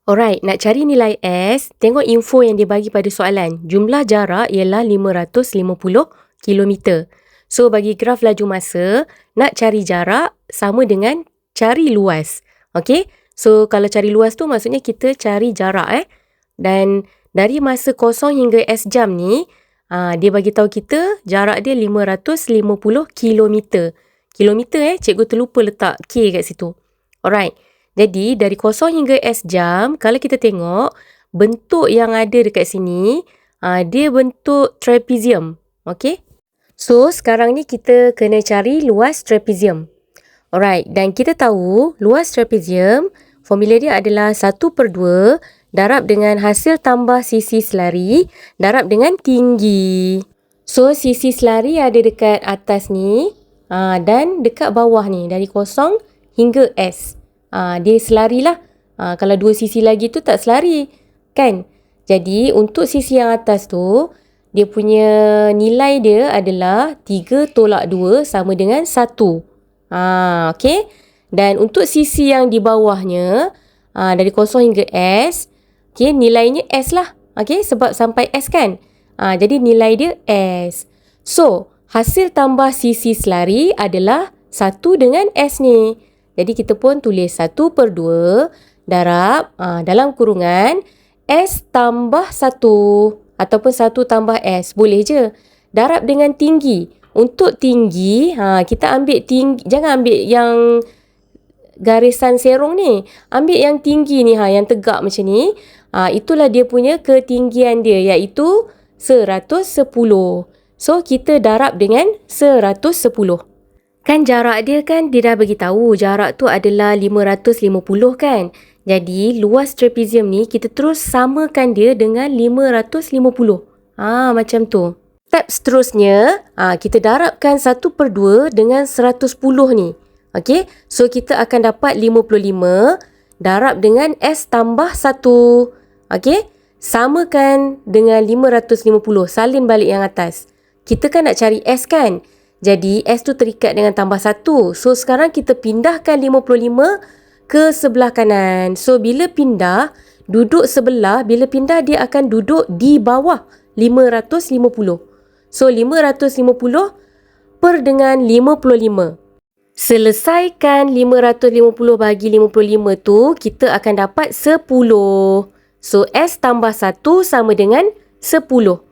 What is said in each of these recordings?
Alright, nak cari nilai S, tengok info yang dia bagi pada soalan. Jumlah jarak ialah 550 kilometer. So, bagi graf laju masa, nak cari jarak sama dengan cari luas. Okay? So, kalau cari luas tu maksudnya kita cari jarak. Dan dari masa kosong hingga S jam ni, dia bagi tahu kita jarak dia 550 kilometer. Kilometer cikgu terlupa letak K kat situ. Alright. Jadi, dari kosong hingga S jam, kalau kita tengok, bentuk yang ada dekat sini, dia bentuk trapezium. Okay? So, sekarang ni kita kena cari luas trapezium. Alright, dan kita tahu luas trapezium, formula dia adalah 1/2 darab dengan hasil tambah sisi selari, darab dengan tinggi. So, sisi selari ada dekat atas ni, dan dekat bawah ni, dari kosong hingga S. Dia selari lah. Kalau dua sisi lagi tu tak selari, kan? Jadi, untuk sisi yang atas tu, dia punya nilai dia adalah 3/2 sama dengan 1. Okay? Dan untuk sisi yang di bawahnya, dari kosong hingga S, okay, nilainya S lah. Okay? Sebab sampai S kan? Jadi, nilai dia S. So, hasil tambah sisi selari adalah 1 dengan S ni. Jadi, kita pun tulis 1/2 darab dalam kurungan S tambah 1 ataupun 1 tambah S. Boleh je. Darab dengan tinggi. Untuk tinggi, kita ambil tinggi. Jangan ambil yang garisan serong ni. Ambil yang tinggi ni, yang tegak macam ni. Itulah dia punya ketinggian dia, iaitu 110. So, kita darab dengan 110. Kan jarak dia kan, dia dah bagi tahu jarak tu adalah 550 kan. Jadi, luas trapezium ni kita terus samakan dia dengan 550. Macam tu. Step seterusnya, kita darabkan 1/2 dengan 110 ni. Okay, so kita akan dapat 55 darab dengan S tambah 1. Okay, samakan dengan 550, salin balik yang atas. Kita kan nak cari S kan? Jadi, S tu terikat dengan tambah 1. So, sekarang kita pindahkan 55 ke sebelah kanan. So, bila pindah, duduk sebelah, bila pindah dia akan duduk di bawah 550. So, 550 per dengan 55. Selesaikan 550 bagi 55 tu, kita akan dapat 10. So, S tambah 1 sama dengan 10.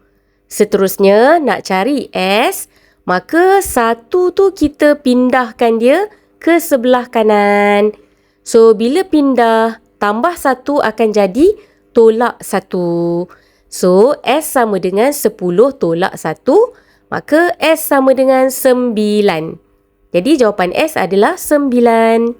Seterusnya, nak cari S, maka 1 tu kita pindahkan dia ke sebelah kanan. So, bila pindah, tambah 1 akan jadi tolak 1. So, S sama dengan 10 tolak 1, maka S sama dengan 9. Jadi, jawapan S adalah 9.